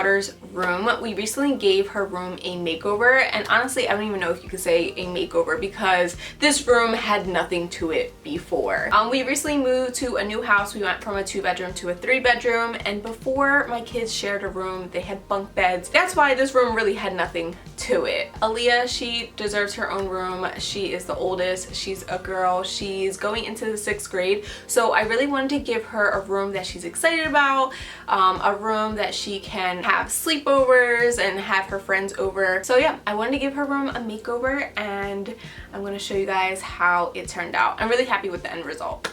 daughter's room. We recently gave her room a makeover, and honestly I don't even know if you could say a makeover because this room had nothing to it before. We recently moved to a new house. We went from a 2-bedroom to a 3-bedroom, and before my kids shared a room they had bunk beds. That's why this room really had nothing to it. Aaliyah, she deserves her own room. She is the oldest. She's a girl. She's going into the 6th grade, so I really wanted to give her a room that she's excited about, a room that she can have sleepovers and have her friends over. So yeah, I wanted to give her room a makeover, and I'm going to show you guys how it turned out. I'm really happy with the end result.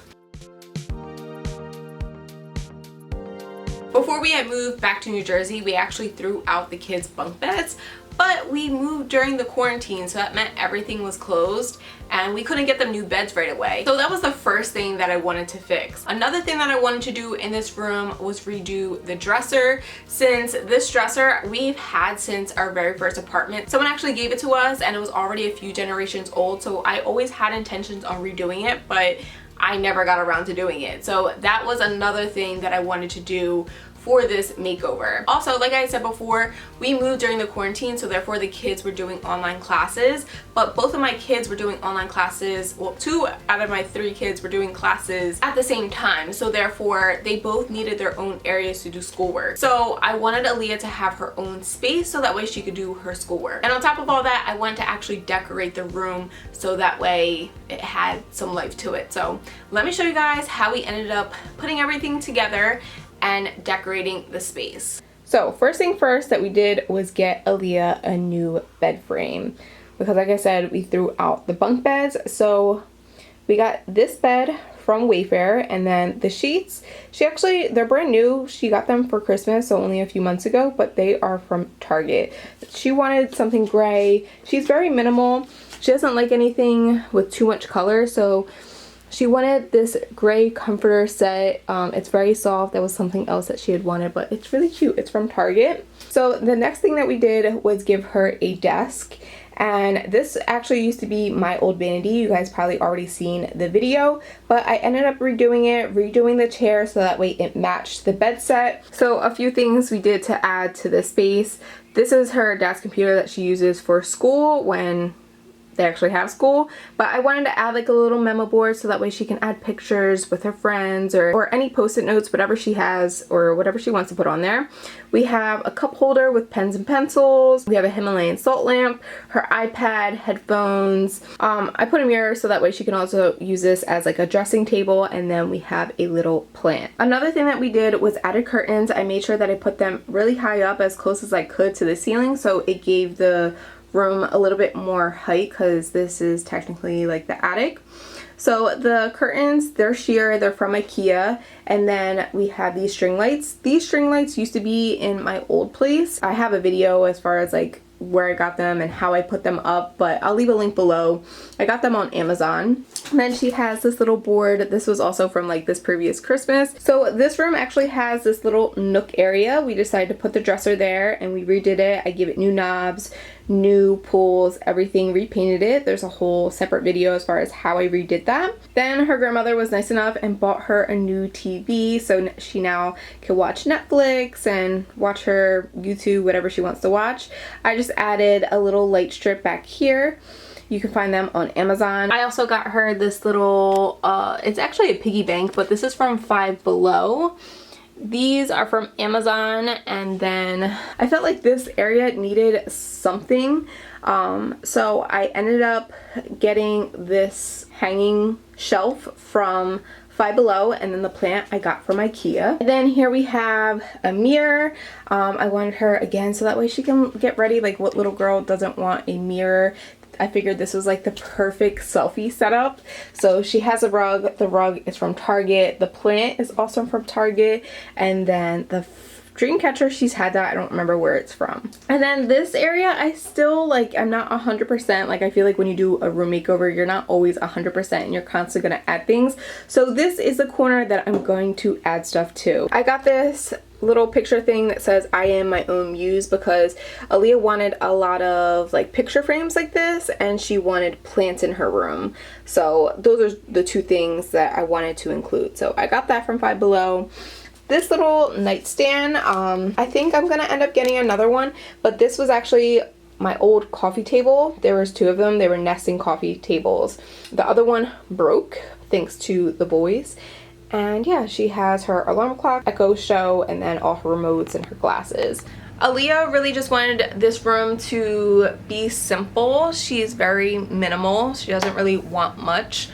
Before we had moved back to New Jersey, we actually threw out the kids' bunk beds, but we moved during the quarantine, so that meant everything was closed and we couldn't get them new beds right away. So that was the first thing that I wanted to fix. Another thing that I wanted to do in this room was redo the dresser, since this dresser we've had since our very first apartment. Someone actually gave it to us and it was already a few generations old, so I always had intentions on redoing it, but I never got around to doing it. So that was another thing that I wanted to do for this makeover. Also, like I said before, we moved during the quarantine, so therefore the kids were doing online classes, but both of my kids were doing online classes. Well, 2 out of my 3 kids were doing classes at the same time, so therefore they both needed their own areas to do schoolwork. So I wanted Aaliyah to have her own space so that way she could do her schoolwork. And on top of all that, I wanted to actually decorate the room so that way it had some life to it. So let me show you guys how we ended up putting everything together and decorating the space. So first thing first that we did was get Aaliyah a new bed frame, because like I said, we threw out the bunk beds. So we got this bed from Wayfair, and then the sheets, they're brand new. She got them for Christmas, so only a few months ago, but they are from Target. She wanted something gray. She's very minimal. She doesn't like anything with too much color, so she wanted this gray comforter set. It's very soft. That was something else that she had wanted, but it's really cute. It's from Target. So the next thing that we did was give her a desk. And this actually used to be my old vanity. You guys probably already seen the video, but I ended up redoing the chair so that way it matched the bed set. So a few things we did to add to the space. This is her desk computer that she uses for school when they actually have school, but I wanted to add like a little memo board so that way she can add pictures with her friends or any post-it notes, whatever she has or whatever she wants to put on there. We have a cup holder with pens and pencils. We have a Himalayan salt lamp, her iPad, headphones. I put a mirror so that way she can also use this as like a dressing table, and then we have a little plant. Another thing that we did was added curtains. I made sure that I put them really high up, as close as I could to the ceiling, so it gave the room a little bit more height, because this is technically like the attic. So the curtains, they're sheer, they're from IKEA, and then we have these string lights. These string lights used to be in my old place. I have a video as far as like where I got them and how I put them up, but I'll leave a link below. I got them on Amazon. And then she has this little board. This was also from like this previous Christmas. So this room actually has this little nook area. We decided to put the dresser there and we redid it. I gave it new knobs, new pulls, everything, repainted it. There's a whole separate video as far as how I redid that. Then her grandmother was nice enough and bought her a new TV, so she now can watch Netflix and watch her YouTube, whatever she wants to watch. I just added a little light strip back here. You can find them on Amazon. I also got her this little, it's actually a piggy bank, but this is from Five Below. These are from Amazon, and then I felt like this area needed something, so I ended up getting this hanging shelf from Five Below, and then the plant I got from IKEA. And then here we have a mirror. I wanted her again so that way she can get ready. Like, what little girl doesn't want a mirror? I figured this was like the perfect selfie setup. So she has a rug. The rug is from Target. The plant is also from Target. And then the dream catcher, she's had that. I don't remember where it's from. And then this area, I still like, I'm not 100%. Like, I feel like when you do a room makeover, you're not always 100% and you're constantly going to add things. So this is the corner that I'm going to add stuff to. I got this little picture thing that says I am my own muse because Aaliyah wanted a lot of like picture frames like this, and she wanted plants in her room. So those are the two things that I wanted to include. So I got that from Five Below. this little nightstand. I think I'm gonna end up getting another one, but this was actually my old coffee table. There was two of them. They were nesting coffee tables. The other one broke thanks to the boys. And yeah, she has her alarm clock, Echo Show, and then all her remotes and her glasses. Aaliyah really just wanted this room to be simple. She's very minimal. She doesn't really want much.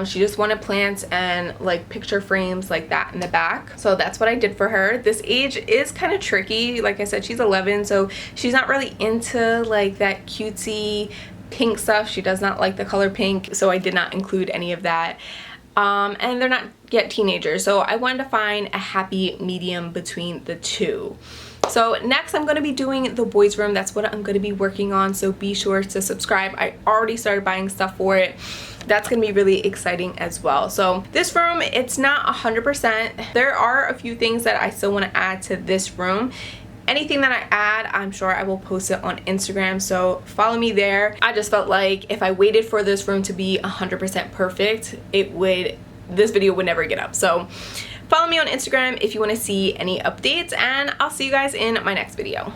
She just wanted plants and like picture frames like that in the back. So that's what I did for her. This age is kind of tricky. Like I said, she's 11, so she's not really into like that cutesy pink stuff. She does not like the color pink, so I did not include any of that. And they're not yet teenagers, so I wanted to find a happy medium between the two. So next I'm going to be doing the boys room. That's what I'm going to be working on, so be sure to subscribe. I already started buying stuff for it. That's going to be really exciting as well. So this room, it's not 100%. There are a few things that I still want to add to this room. Anything that I add, I'm sure I will post it on Instagram, so follow me there. I just felt like if I waited for this room to be 100% perfect, this video would never get up. So follow me on Instagram if you want to see any updates, and I'll see you guys in my next video.